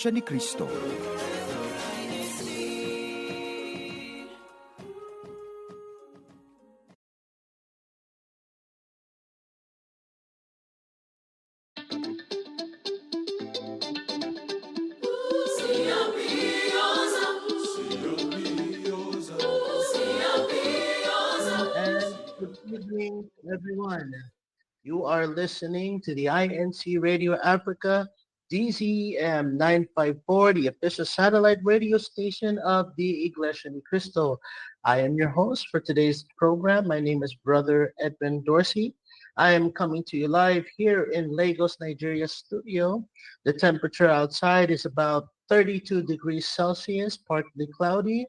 Siya ni Kristo. And good evening, everyone. You are listening to the INCRadio Africa DZM 954, the official satellite radio station of the Iglesia ni Cristo. I am your host for today's program. My name is Brother Edwin Dorsey. I am coming to you live here in Lagos, Nigeria studio. The temperature outside is about 32 degrees Celsius, partly cloudy,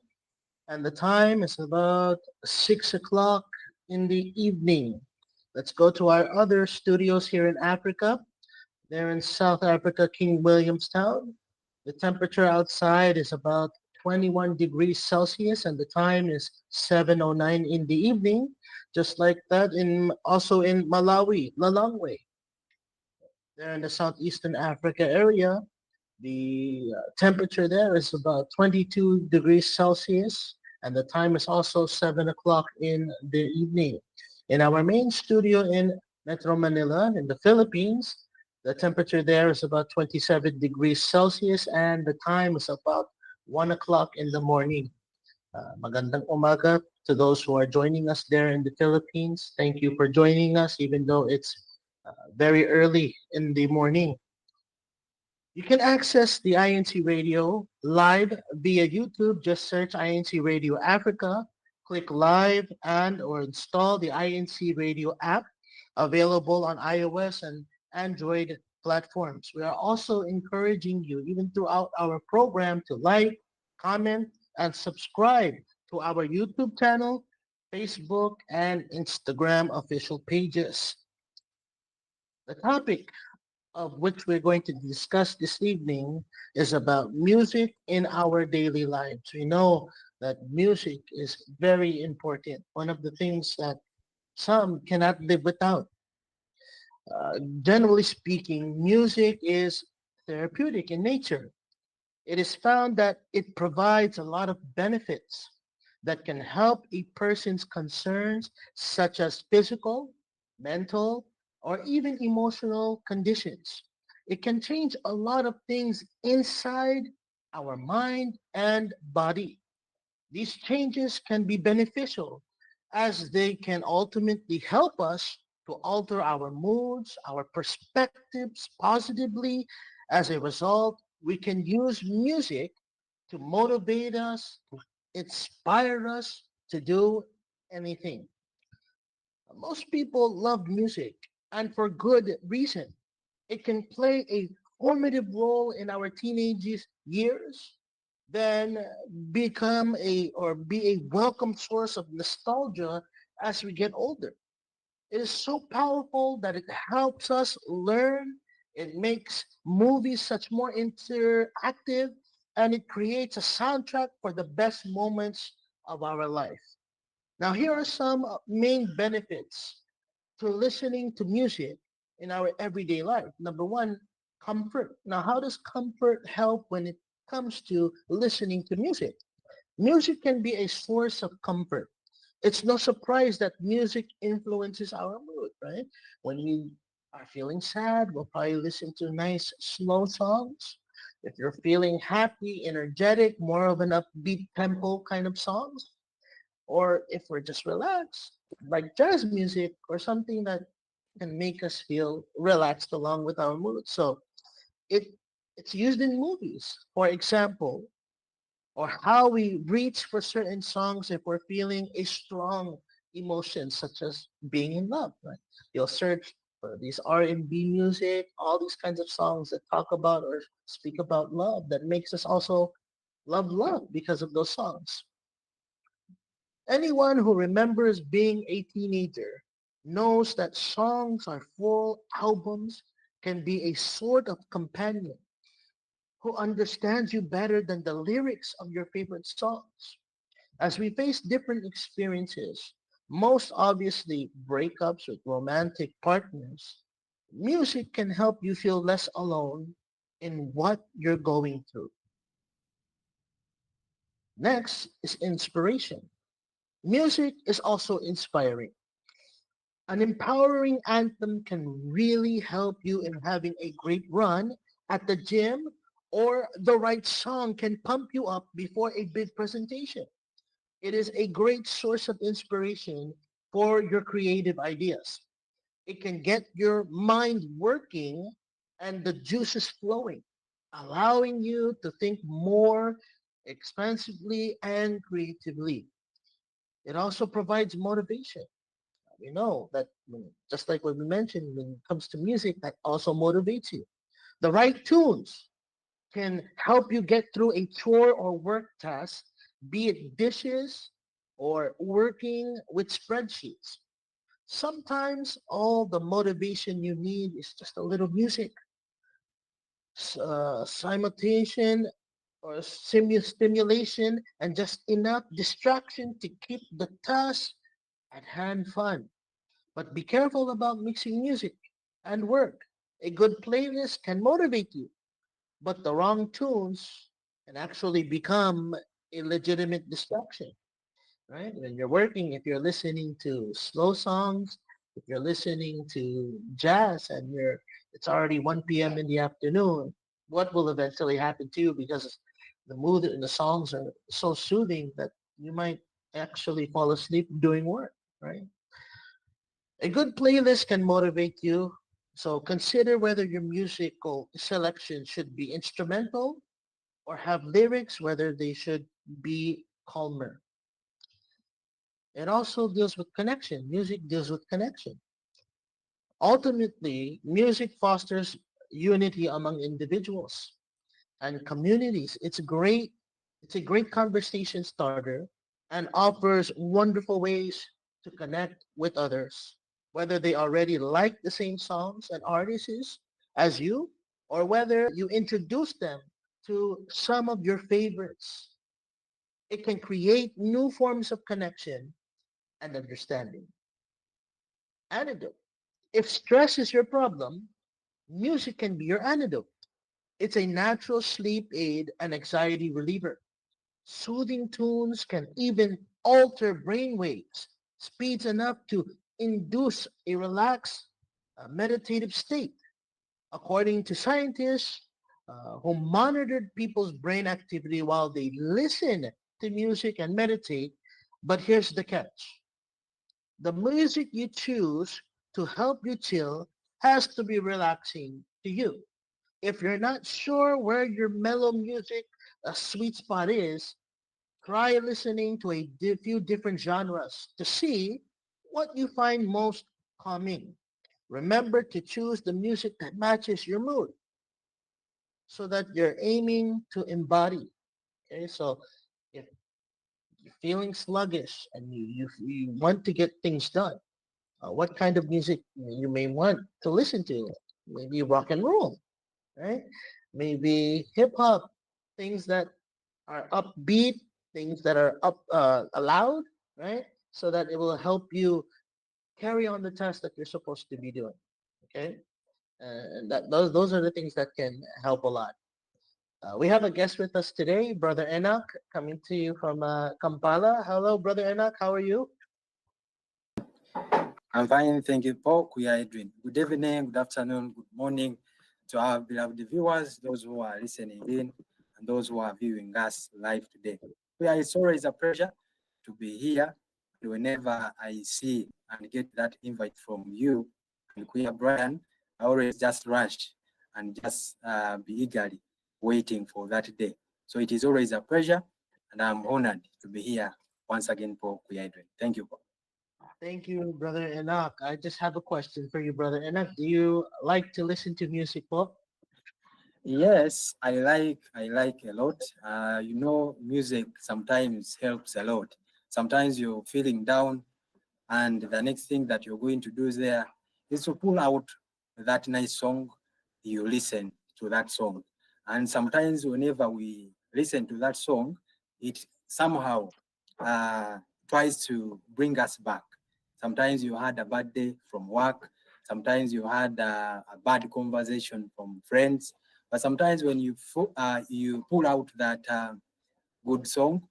and the time is about 6 o'clock in the evening. Let's go to our other studios here in Africa. They're in South Africa, King Williamstown. The temperature outside is about 21 degrees Celsius and the time is 7:09 in the evening. Just like that in also in Malawi, Lalangwe. They're in the southeastern Africa area. The temperature there is about 22 degrees Celsius, and the time is also 7 o'clock in the evening. In our main studio in Metro Manila, in the Philippines, the temperature there is about 27 degrees Celsius, and the time is about 1 o'clock in the morning. Magandang umaga to those who are joining us there in the Philippines. Thank you for joining us, even though it's very early in the morning. You can access the INC Radio live via YouTube. Just search INC Radio Africa, click live and or install the INC Radio app available on iOS and Android platforms. We are also encouraging you, even throughout our program, to like, comment, and subscribe to our YouTube channel, Facebook, and Instagram official pages. The topic of which we're going to discuss this evening is about music in our daily lives. We know that music is very important, one of the things that some cannot live without. Generally speaking, music is therapeutic in nature. It is found that it provides a lot of benefits that can help a person's concerns such as physical, mental, or even emotional conditions. It can change a lot of things inside our mind and body. These changes can be beneficial as they can ultimately help us to alter our moods, our perspectives positively. As a result, we can use music to motivate us, to inspire us to do anything. Most people love music, and for good reason. It can play a formative role in our teenage years, then become a or be a welcome source of nostalgia as we get older. It is so powerful that it helps us learn. It makes movies such more interactive, and it creates a soundtrack for the best moments of our life. Now, here are some main benefits to listening to music in our everyday life. Number one, comfort. Now, how does comfort help when it comes to listening to music? Music can be a source of comfort. It's no surprise that music influences our mood, right? When we are feeling sad, we'll probably listen to nice slow songs. If you're feeling happy, energetic, more of an upbeat tempo kind of songs, or if we're just relaxed, like jazz music or something that can make us feel relaxed along with our mood. So it it's used in movies, for example, or how we reach for certain songs if we're feeling a strong emotion, such as being in love. Right? You'll search for these R&B music, all these kinds of songs that talk about or speak about love that makes us also love because of those songs. Anyone who remembers being a teenager knows that songs or full albums can be a sort of companion who understands you better than the lyrics of your favorite songs. As we face different experiences, most obviously breakups with romantic partners, music can help you feel less alone in what you're going through. Next is inspiration. Music is also inspiring. An empowering anthem can really help you in having a great run at the gym, or the right song can pump you up before a big presentation. It is a great source of inspiration for your creative ideas. It can get your mind working and the juices flowing, allowing you to think more expansively and creatively. It also provides motivation. We know that just like what we mentioned, when it comes to music, that also motivates you. The right tunes can help you get through a chore or work task, be it dishes or working with spreadsheets. Sometimes all the motivation you need is just a little music, simultation or stimulation, and just enough distraction to keep the task at hand fun. But be careful about mixing music and work. A good playlist can motivate you, but the wrong tunes can actually become a legitimate distraction, right? When you're working, if you're listening to slow songs, if you're listening to jazz and it's already 1 p.m. in the afternoon, what will eventually happen to you because the mood and the songs are so soothing that you might actually fall asleep doing work, right? A good playlist can motivate you. So consider whether your musical selection should be instrumental or have lyrics, whether they should be calmer. It also deals with connection. Music deals with connection. Ultimately, music fosters unity among individuals and communities. It's a great conversation starter and offers wonderful ways to connect with others, whether they already like the same songs and artists as you, or whether you introduce them to some of your favorites. It can create new forms of connection and understanding. Antidote. If stress is your problem, music can be your antidote. It's a natural sleep aid and anxiety reliever. Soothing tunes can even alter brain waves, speeds enough to induce a relaxed, meditative state. According to scientists who monitored people's brain activity while they listen to music and meditate, but here's the catch. The music you choose to help you chill has to be relaxing to you. If you're not sure where your mellow music sweet spot is, try listening to a few different genres to see what you find most calming. Remember to choose the music that matches your mood so that you're aiming to embody. Okay, so if you're feeling sluggish and you want to get things done, what kind of music you may want to listen to? Maybe rock and roll, right? Maybe hip hop, things that are upbeat, things that are loud, right? So that it will help you carry on the task that you're supposed to be doing. Okay, and those are the things that can help a lot. We have a guest with us today, Brother Enoch, coming to you from Kampala. Hello, Brother Enoch. How are you? I'm fine, thank you, Paul. We are doing good evening, good afternoon, good morning to our beloved viewers, those who are listening in, and those who are viewing us live today. It's always a pleasure to be here. And whenever I see and get that invite from you and Queer Brian, I always just rush and just be eagerly waiting for that day. So it is always a pleasure, and I'm honored to be here once again, Paul. Thank you, Paul. Thank you, Brother Enoch. I just have a question for you, Brother Enoch. Do you like to listen to music, Paul? Yes, I like a lot. Music sometimes helps a lot. Sometimes you're feeling down, and the next thing that you're going to do there is to pull out that nice song. You listen to that song, and sometimes whenever we listen to that song, it somehow uh, tries to bring us back. Sometimes you had a bad day from work. Sometimes you had a bad conversation from friends But sometimes when you pull out that good song,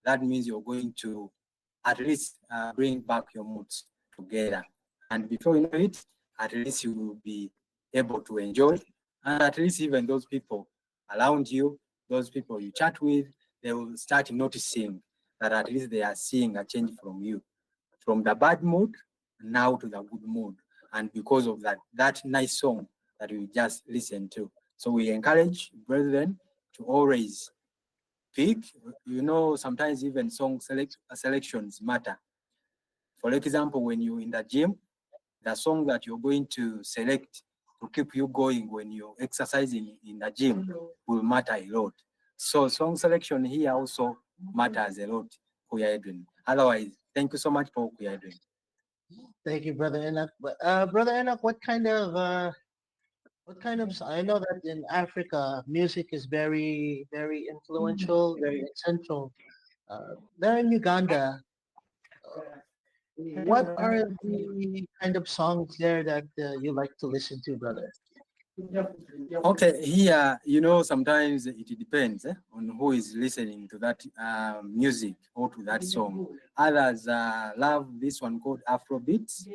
that means you're going to at least bring back your moods together. And before you know it, at least you will be able to enjoy. And at least even those people around you, those people you chat with, they will start noticing that at least they are seeing a change from you, from the bad mood now to the good mood. And because of that nice song that we just listened to. So we encourage brethren to always pick, sometimes even selections matter. For example, when you're in the gym, the song that you're going to select to keep you going when you're exercising in the gym will matter a lot. So song selection here also matters a lot, Kuya Edwin. Otherwise, thank you so much for Kuya Edwin. Thank you, Brother Enoch. Brother Enoch, I know that in Africa, music is very, very influential, very essential. There in Uganda, what are the kind of songs there that you like to listen to, brother? Okay, here, sometimes it depends on who is listening to that music or to that song. Others love this one called Afrobeats.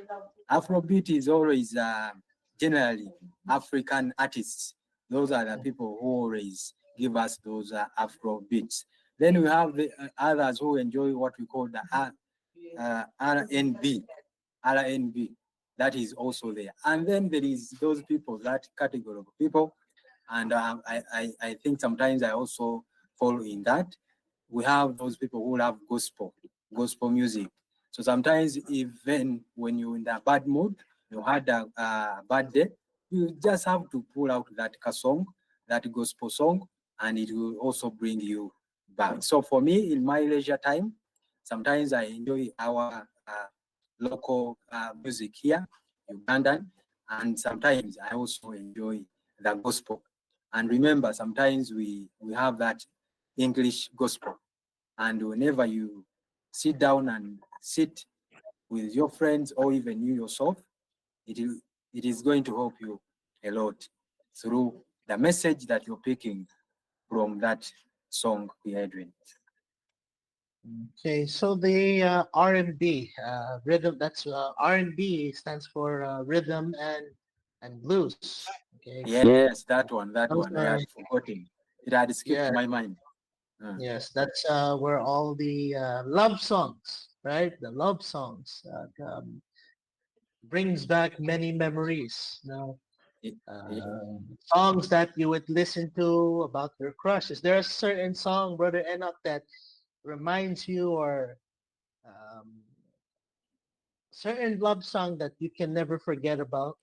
Afrobeat is always generally African artists. Those are the people who always give us those Afrobeats. Then we have the others who enjoy what we call the R&B. R&B, that is also there. And then there is those people, that category of people, and I think sometimes I also fall in that. We have those people who love gospel music. So sometimes even when you're in that bad mood, you had a bad day, you just have to pull out that song, that gospel song, and it will also bring you back. So for me, in my leisure time, sometimes I enjoy our local music here, Ugandan, and sometimes I also enjoy the gospel. And remember, sometimes we have that English gospel. And whenever you sit down and sit with your friends or even you yourself, it is going to help you a lot through the message that you're picking from that song we are doing. Okay, so the R&B rhythm, that's R&B stands for rhythm and blues. Okay, Yes, that one, those I are, had forgotten. It had skipped yeah, my mind. yes, that's where all the love songs, right? The love songs brings back many memories. Y- y- Songs that you would listen to about your crushes. There a certain song, Brother Enoch, that reminds you or um, certain love song that you can never forget about.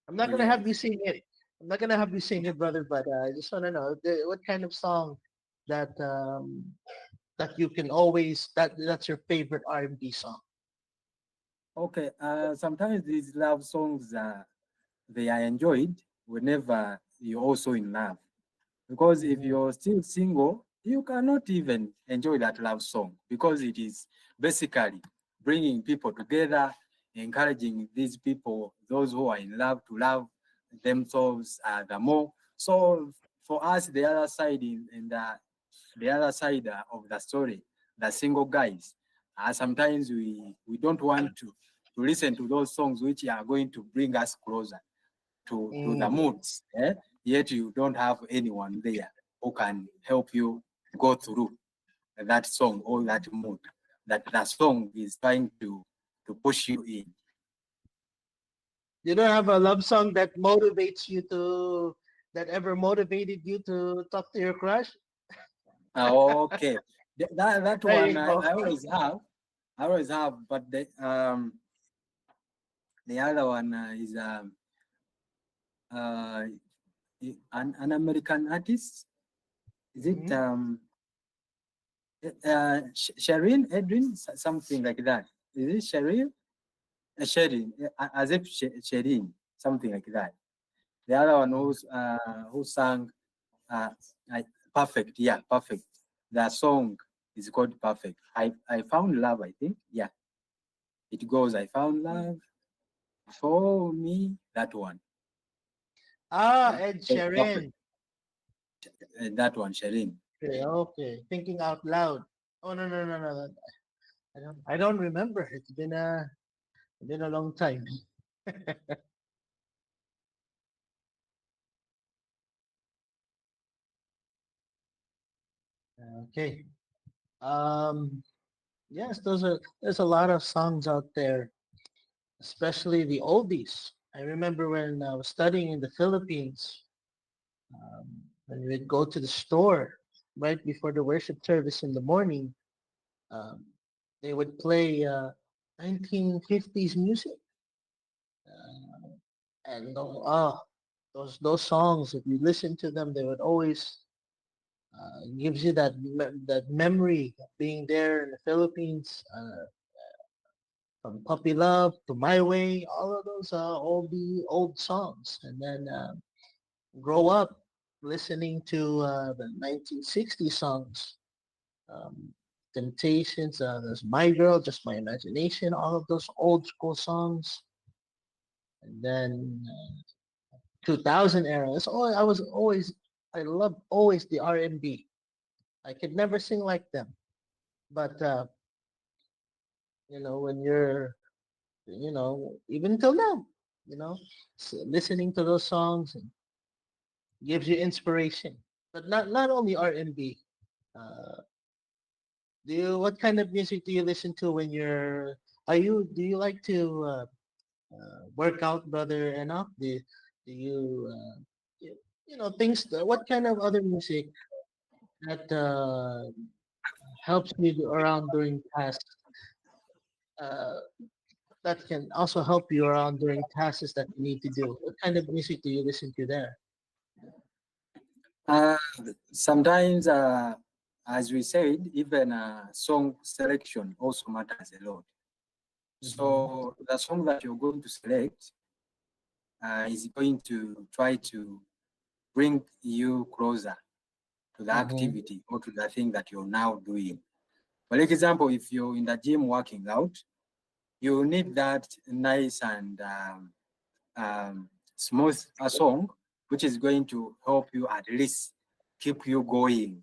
I'm not gonna have you Yes. sing it. I'm not gonna have you sing it, brother. But I just wanna know what kind of song that that you can always that's your favorite R&B song. Okay. Sometimes these love songs, they are enjoyed whenever you're also in love. Because if Mhm. you're still single, you cannot even enjoy that love song because it is basically bringing people together, encouraging these people, those who are in love, to love themselves the more. So for us, the other side in the other side of the story, the single guys, sometimes we don't want to listen to those songs which are going to bring us closer to the Mm. moods, yet you don't have anyone there who can help you go through that song or that mood that the song is trying to push you in. You don't have a love song that motivates you to that ever motivated you to talk to your crush? Okay, that There one you go. I always have, but the other one is uh, an American artist. Is it Mhm. Sherin, Edwin, something like that? Is it Sherin? Sherin, as if Sherin, something like that. The other one who sang uh, I, Perfect, yeah, Perfect. The song is called Perfect. I found love, I think. Yeah, it goes, I found love for me, that one. Ah, Yeah, Ed Perfect. Sheeran. that one, Sherin. Okay, okay. Thinking out loud. Oh no no no no. I don't remember. It's been a long time. Okay. Um. Yes, there's a lot of songs out there, especially the oldies. I remember when I was studying in the Philippines, when we'd go to the store right before the worship service in the morning, um, they would play 1950s music. And those songs, if you listen to them, they would always gives you that memory of being there in the Philippines, from Puppy Love to My Way, all of those old songs, and then grow up listening to the 1960s songs, um, Temptations, there's My Girl, Just My Imagination, all of those old school songs, and then 2000 era. I loved always the R&B. I could never sing like them, but when even till now, you know, listening to those songs and gives you inspiration. But not only R&B. Uh, what kind of music do you listen to when do you like to work out, brother Enoch? Do you, things, what kind of other music that helps you around during tasks, uh, that can also help you around during tasks that you need to do? What kind of music do you listen to there? Uh, Sometimes, as we said, even song selection also matters a lot. Mm-hmm. So the song that you're going to select is going to try to bring you closer to the Mm-hmm. activity or to the thing that you're now doing. For example, if you're in the gym working out, you need that nice and smooth song, which is going to help you at least keep you going.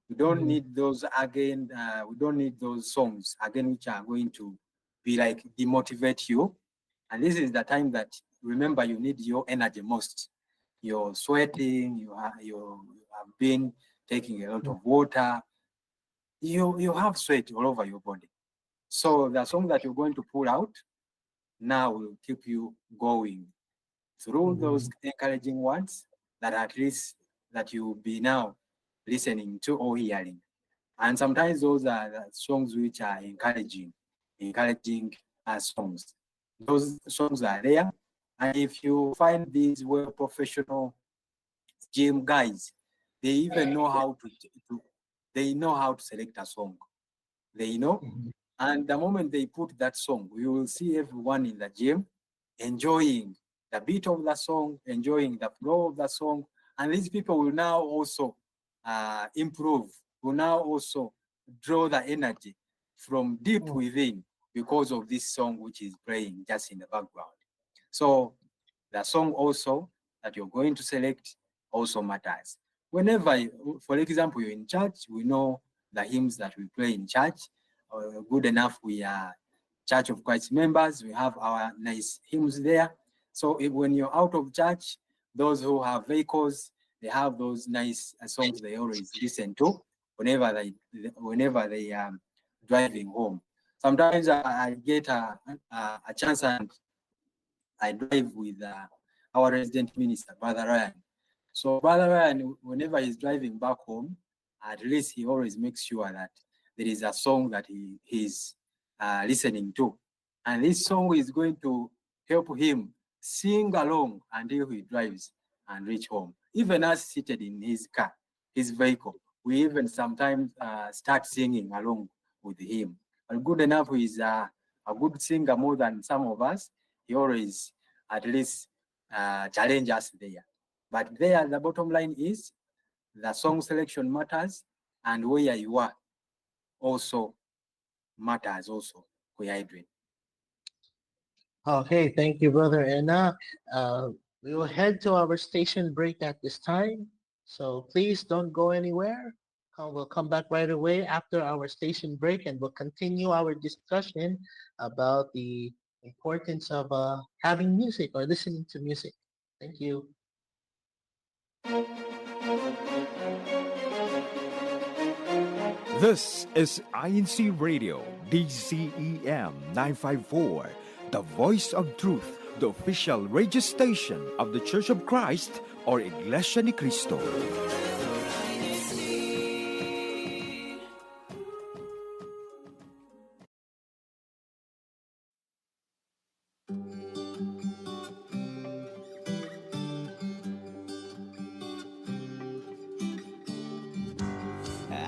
We don't Mm-hmm. need those again. We don't need those songs again, which are going to be like demotivate you. And this is the time that remember you need your energy most. You're sweating. You have been taking a lot of water. You have sweat all over your body. So the song that you're going to pull out now will keep you going through those Mm-hmm. encouraging words that at least that you'll be now listening to or hearing. And sometimes those are the songs which are encouraging songs. Those songs are there. And if you find these well professional gym guys, they even know they know how to select a song. They know. Mm-hmm. And the moment they put that song, you will see everyone in the gym enjoying the beat of the song, enjoying the flow of the song. And these people will now also improve, will now also draw the energy from deep within because of this song which is playing just in the background. So the song also that you're going to select also matters. Whenever, for example, you're in church, we know the hymns that we play in church. Good enough, we are Church of Christ members. We have our nice hymns there. So when you're out of church, those who have vehicles, they have those nice songs they always listen to whenever they are driving home. Sometimes I get a chance and I drive with our resident minister, Brother Ryan. So Brother Ryan, whenever he's driving back home, at least he always makes sure that there is a song that he's listening to. And this song is going to help him sing along until he drives and reach home. Even as seated in his car, his vehicle, we even sometimes start singing along with him. And good enough, he's a good singer more than some of us. He always at least challenge us there. But there, the bottom line is the song selection matters, and where you are also matters also for your hydrate. Okay, thank you, brother Enoch. Uh, we will head to our station break at this time. So please don't go anywhere. We'll come back right away after our station break and we'll continue our discussion about the importance of having music or listening to music. Thank you. This is INCRadio, DCEM 954, the voice of truth, the official radio station of the Church of Christ or Iglesia ni Cristo.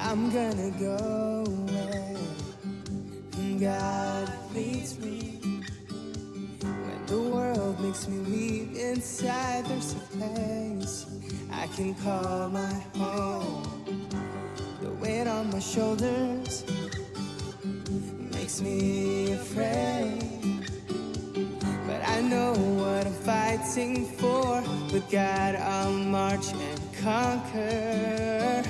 I'm gonna go where God leads me. When the world makes me weep inside, there's a place I can call my home. The weight on my shoulders makes me afraid, but I know what I'm fighting for. With God I'll march and conquer.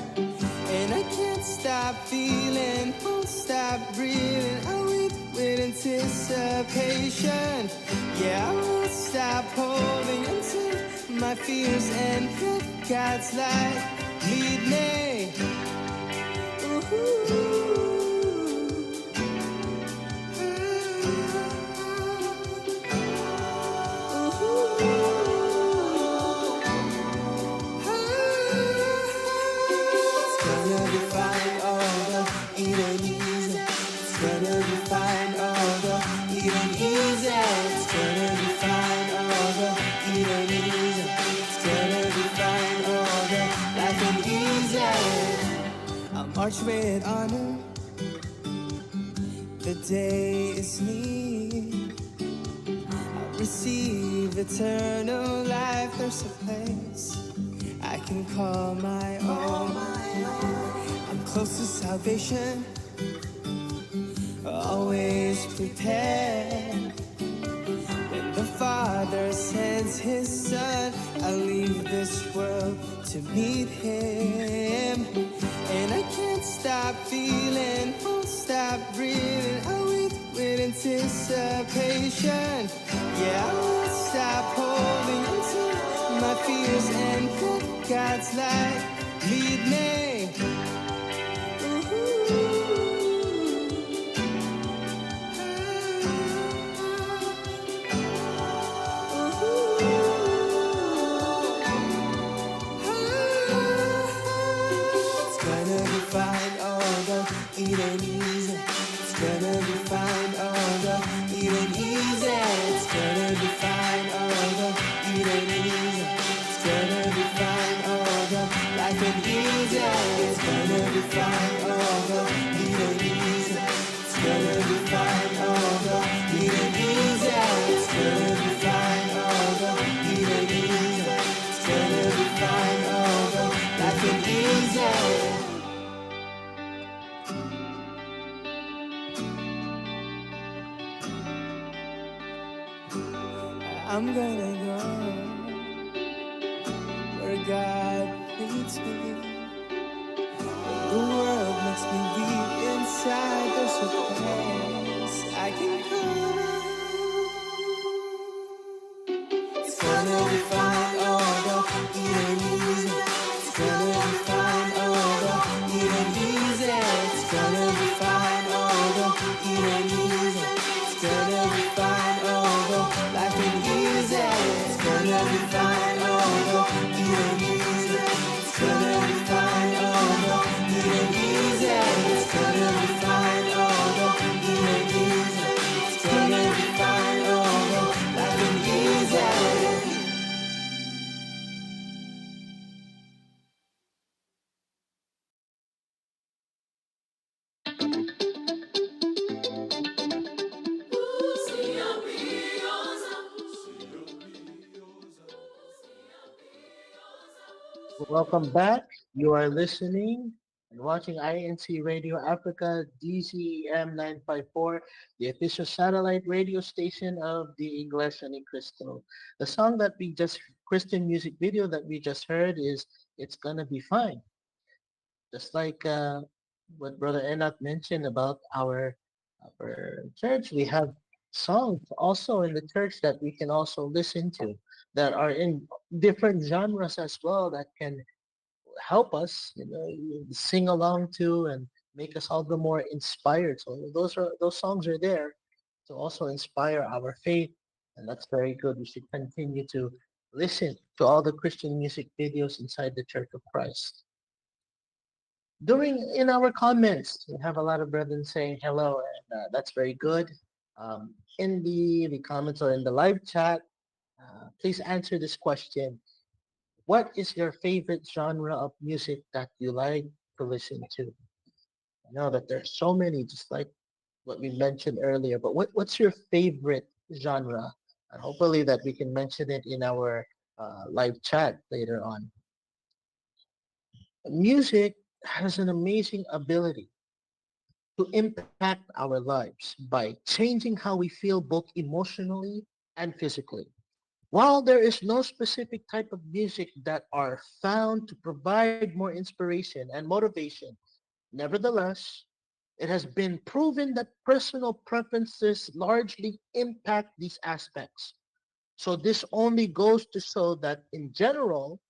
And I can't stop feeling, won't stop breathing. I'll wait with anticipation. Yeah, I won't stop holding until my fears and let God's light lead me. Ooh. March with honor, the day is near. I'll receive eternal life. There's a place I can call my own. I'm close to salvation, always prepared. When the Father sends His Son, I'll leave this world to meet Him. And I can't stop feeling, won't stop breathing. I'll wait with anticipation. Yeah, I won't stop holding until my fears and let God's light lead me. It ain't easy, it's gonna be fine, although it ain't easy. It's gonna be fine, although it ain't easy. It's gonna be fine, although life ain't easy. It's gonna be fine, although it ain't easy. It's gonna be fine, although it ain't easy. It's gonna be fine, although it ain't easy. It's gonna be fine, although life ain't easy. I'm gonna go where God leads me. When the world makes me weep inside, there's a place I can come. It's gonna be fine, although it ain't easy. It's gonna be fine, although it ain't easy. It's gonna be fine, although it ain't easy. It's gonna be fine, although life ain't easy. It's gonna be fine, although it ain't easy. It's gonna be fine, although it ain't easy. It's gonna be fine, although it ain't easy. It's gonna be fine, although life ain't easy. Welcome back. You are listening and watching INCradio Africa DCEM 954, the official satellite radio station of the Iglesia ni Cristo. The song that we just Christian music video that we just heard is "It's Gonna Be Fine." Just like what Brother Enoch mentioned about our church, we have songs also in the church that we can also listen to that are in different genres as well that can help us, sing along to and make us all the more inspired. So those songs are there to also inspire our faith, and that's very good. We should continue to listen to all the Christian music videos inside the Church of Christ. During in our comments, we have a lot of brethren saying hello, and that's very good. In the comments or in the live chat, please answer this question. What is your favorite genre of music that you like to listen to? I know that there's so many, just like what we mentioned earlier, but what's your favorite genre? And hopefully that we can mention it in our live chat later on. Music has an amazing ability to impact our lives by changing how we feel both emotionally and physically. While there is no specific type of music that are found to provide more inspiration and motivation, nevertheless, it has been proven that personal preferences largely impact these aspects. So this only goes to show that in general,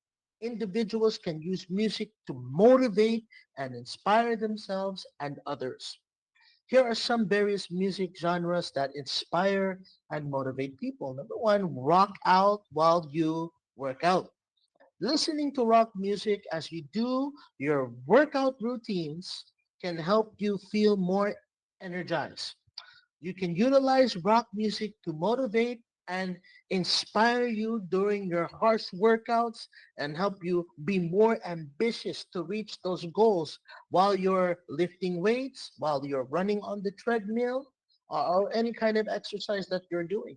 individuals can use music to motivate and inspire themselves and others. Here are some various music genres that inspire and motivate people. Number one, rock out while you work out. Listening to rock music as you do your workout routines can help you feel more energized. You can utilize rock music to motivate and inspire you during your harsh workouts and help you be more ambitious to reach those goals while you're lifting weights, while you're running on the treadmill, or any kind of exercise that you're doing.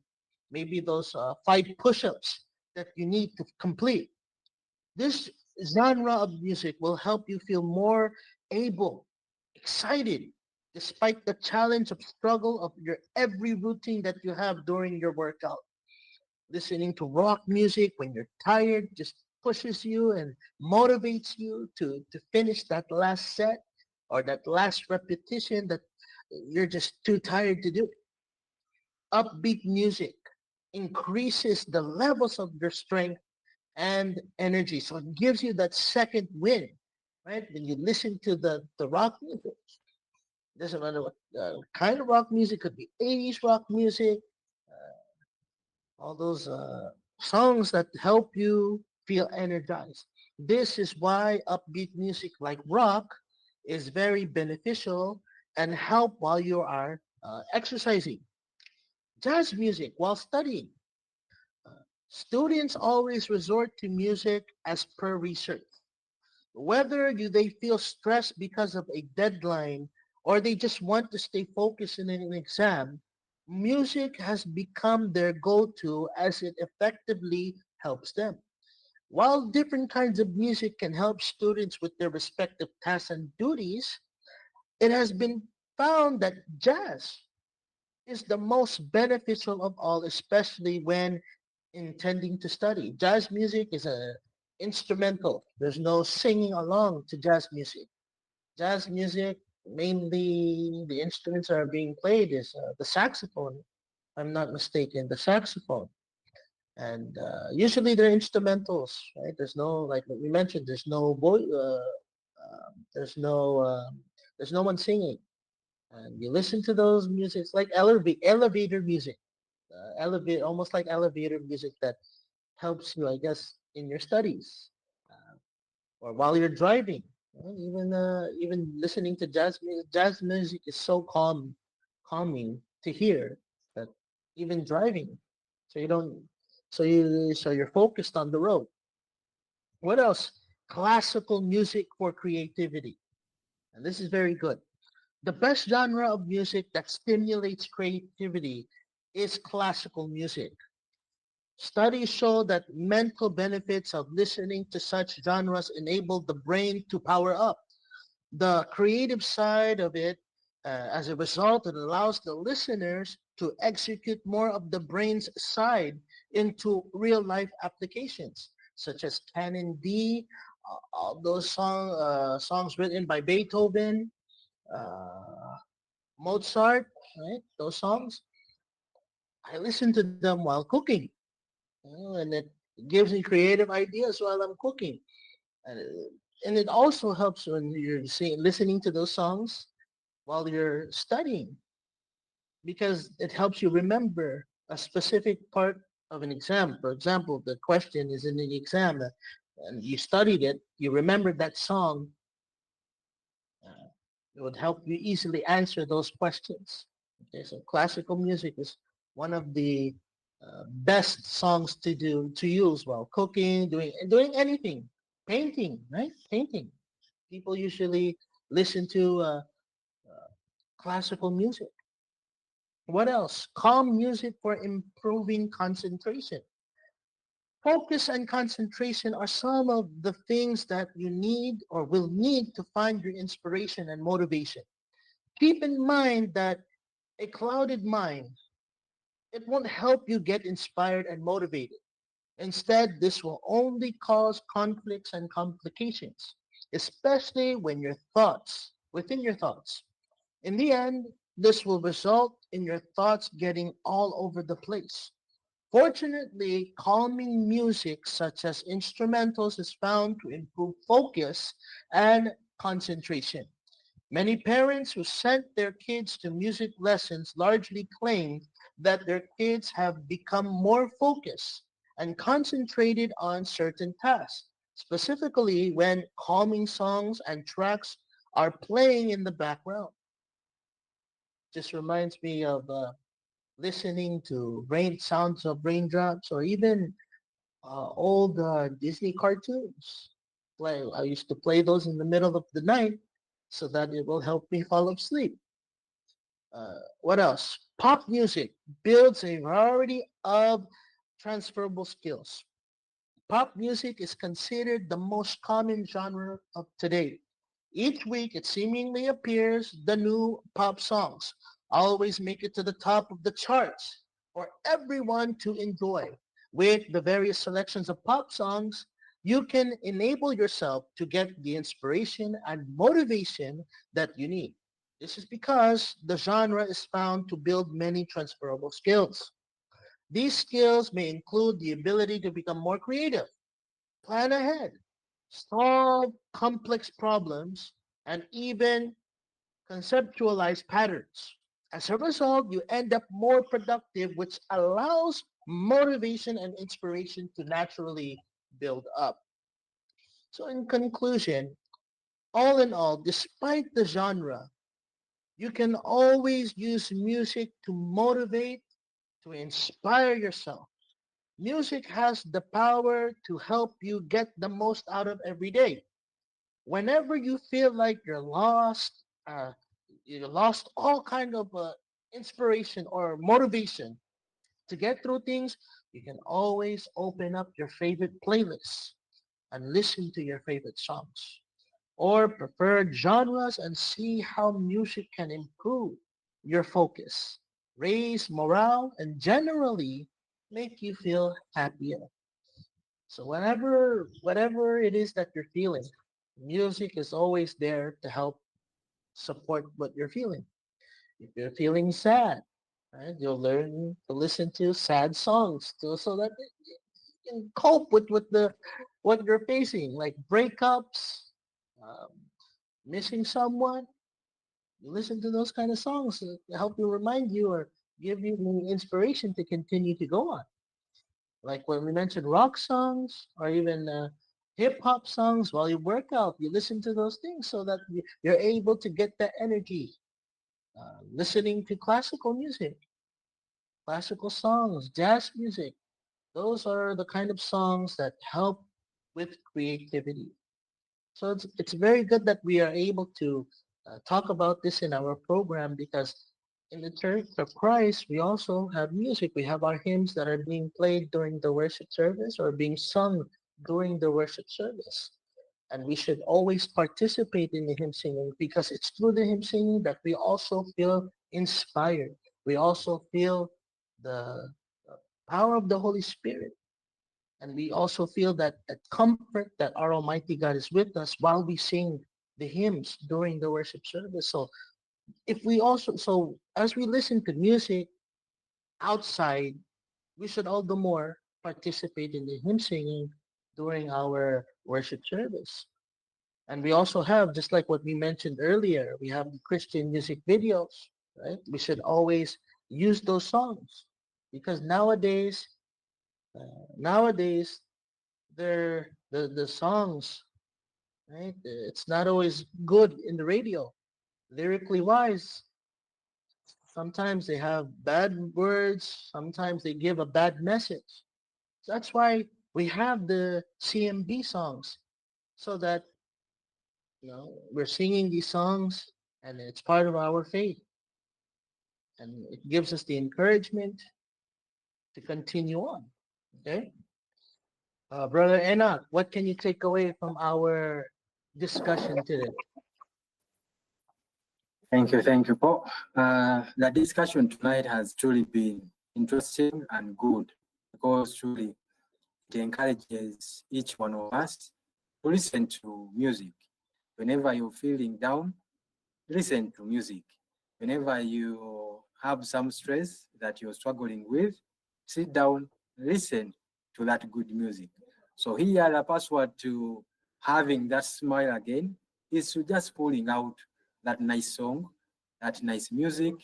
Maybe those 5 push-ups that you need to complete. This genre of music will help you feel more able, excited, despite the challenge of struggle of your every routine that you have during your workout. Listening to rock music when you're tired just pushes you and motivates you to finish that last set or that last repetition that you're just too tired to do. Upbeat music increases the levels of your strength and energy. So it gives you that second win, right? When you listen to the rock music, doesn't matter what kind of rock music, could be 80s rock music, all those songs that help you feel energized. This is why upbeat music like rock is very beneficial and help while you are exercising. Jazz music while studying. Students always resort to music as per research. Whether they feel stressed because of a deadline or they just want to stay focused in an exam, music has become their go-to as it effectively helps them. While different kinds of music can help students with their respective tasks and duties, it has been found that jazz is the most beneficial of all, especially when intending to study. Jazz music is a instrumental. There's no singing along to jazz music. Jazz music, mainly the instruments that are being played is the saxophone. If I'm not mistaken, the saxophone. And usually they're instrumentals, right? There's no, like what we mentioned, there's no one singing. And you listen to those music, it's like elevator music, almost like elevator music that helps you, I guess, in your studies or while you're driving. Even listening to jazz music is so calming to hear that even driving, so you don't, so you're focused on the road. What else? Classical music for creativity, and this is very good. The best genre of music that stimulates creativity is classical music. Studies show that mental benefits of listening to such genres enable the brain to power up. The creative side of it, as a result, it allows the listeners to execute more of the brain's side, into real life applications, such as Canon D, all those songs written by Beethoven, uh, Mozart, right? Those songs, I listen to them while cooking, and it gives me creative ideas while I'm cooking. And it also helps when you're listening to those songs while you're studying, because it helps you remember a specific part of an exam. For example, the question is in the exam, and you studied it, you remembered that song, uh, it would help you easily answer those questions. Okay, so classical music is one of the best songs to use while cooking, doing anything, painting, right? Painting. People usually listen to classical music. What else? Calm music for improving concentration. Focus and concentration are some of the things that you need or will need to find your inspiration and motivation. Keep in mind that a clouded mind, it won't help you get inspired and motivated. Instead, this will only cause conflicts and complications, especially when within your thoughts. In the end, this will result in your thoughts getting all over the place. Fortunately, calming music such as instrumentals is found to improve focus and concentration. Many parents who sent their kids to music lessons largely claim that their kids have become more focused and concentrated on certain tasks, specifically when calming songs and tracks are playing in the background. Just reminds me of listening to rain sounds of raindrops, or even old Disney cartoons. I used to play those in the middle of the night so that it will help me fall asleep. What else? Pop music builds a variety of transferable skills. Pop music is considered the most common genre of today. Each week it seemingly appears the new pop songs always make it to the top of the charts for everyone to enjoy. With the various selections of pop songs, you can enable yourself to get the inspiration and motivation that you need. This is because the genre is found to build many transferable skills. These skills may include the ability to become more creative, plan ahead, solve complex problems, and even conceptualize patterns. As a result, you end up more productive, which allows motivation and inspiration to naturally build up. So in conclusion, all in all, despite the genre, you can always use music to motivate, to inspire yourself. Music has the power to help you get the most out of every day. Whenever you feel like you lost all kind of inspiration or motivation to get through things, you can always open up your favorite playlists and listen to your favorite songs or preferred genres and see how music can improve your focus, raise morale, and generally make you feel happier. So whatever it is that you're feeling, music is always there to help support what you're feeling. If you're feeling sad, right, you'll learn to listen to sad songs so that you can cope with what you're facing, like breakups, um, missing someone. You listen to those kind of songs to help you remind you or give you the inspiration to continue to go on. Like when we mentioned rock songs or even hip hop songs while you work out, you listen to those things so that you're able to get that energy. Listening to classical songs, jazz music, those are the kind of songs that help with creativity. So it's very good that we are able to talk about this in our program, because in the Church of Christ, we also have music. We have our hymns that are being played during the worship service or being sung during the worship service. And we should always participate in the hymn singing, because it's through the hymn singing that we also feel inspired. We also feel the power of the Holy Spirit. And we also feel that comfort that our Almighty God is with us while we sing the hymns during the worship service. So if we also, so as we listen to music outside, we should all the more participate in the hymn singing during our worship service. And we also have, just like what we mentioned earlier, we have the Christian music videos, right? We should always use those songs because nowadays, the songs, right? It's not always good in the radio. Lyrically wise, sometimes they have bad words, sometimes they give a bad message. So that's why we have the CMB songs so that we're singing these songs and it's part of our faith and it gives us the encouragement to continue on. Okay, Brother Enoch, what can you take away from our discussion today? Thank you, Paul. The discussion tonight has truly been interesting and good because truly it encourages each one of us to listen to music. Whenever you're feeling down, listen to music. Whenever you have some stress that you're struggling with, sit down, listen to that good music. So here the password to having that smile again is to just pulling out that nice song, that nice music.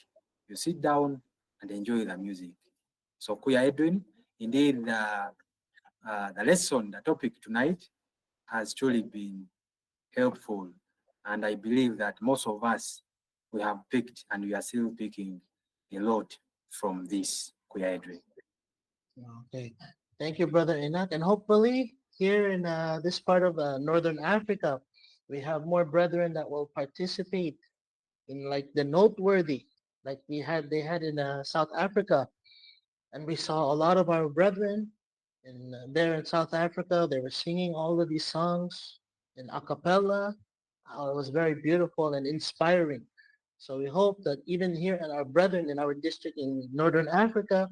You sit down and enjoy the music. So Kuya Edwin, indeed the lesson, the topic tonight has truly been helpful. And I believe that most of us, we have picked and we are still picking a lot from this, Kuya Edwin. Okay, thank you, Brother Enoch. And hopefully here in this part of Northern Africa, we have more brethren that will participate in like the noteworthy, like they had in South Africa. And we saw a lot of our brethren there in South Africa. They were singing all of these songs in a cappella. It was very beautiful and inspiring. So we hope that even here at our brethren in our district in Northern Africa,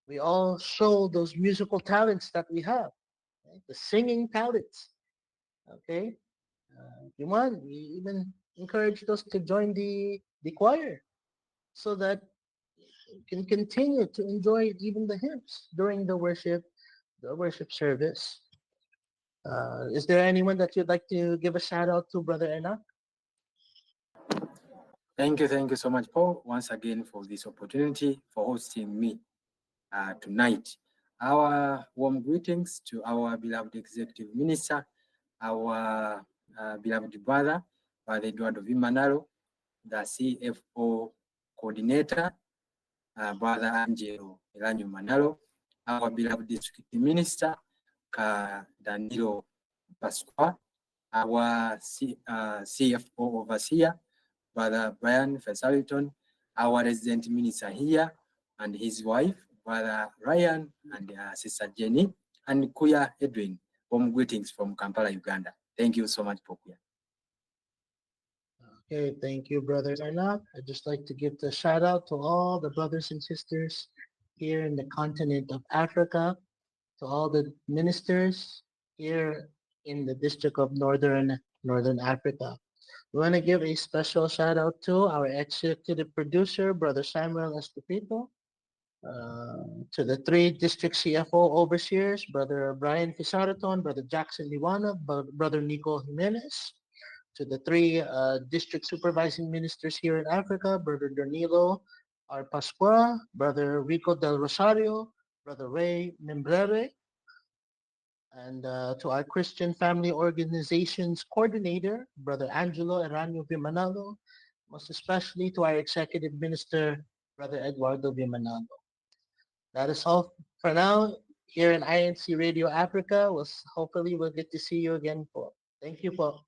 we all show those musical talents that we have, right? The singing talents. Okay, if you want, we even encourage those to join the choir so that you can continue to enjoy even the hymns during the worship service. Is there anyone that you'd like to give a shout out to, Brother Enoch? Thank you so much, Paul, once again for this opportunity for hosting me tonight. Our warm greetings to our beloved Executive Minister, our beloved brother, Father Eduardo Vimanaro, the CFO Coordinator, Brother Angelo Elanyo Manalo, our beloved District Minister, Danilo Pasqua, our CFO Overseer, Brother Brian Fesaliton, our resident minister here, and his wife, Brother Ryan, and Sister Jenny, and Kuya Edwin. Warm greetings from Kampala, Uganda. Thank you so much, Pokuya. Okay, thank you, Brother Enoch. I'd just like to give the shout out to all the brothers and sisters here in the continent of Africa, to all the ministers here in the District of Northern Africa. We want to give a special shout out to our executive producer, Brother Samuel Estepito, to the three district CFO overseers, Brother Brian Fisaraton, Brother Jackson Liwanag, Brother Nico Jimenez, to the three district supervising ministers here in Africa, Brother Danilo R. Pasqua, Brother Rico Del Rosario, Brother Ray Membrere, and to our Christian Family Organizations Coordinator, Brother Angelo Eranio Vimanalo, most especially to our Executive Minister, Brother Eduardo Vimanalo. That is all for now here in INC Radio Africa. Hopefully we'll get to see you again po. Thank you po.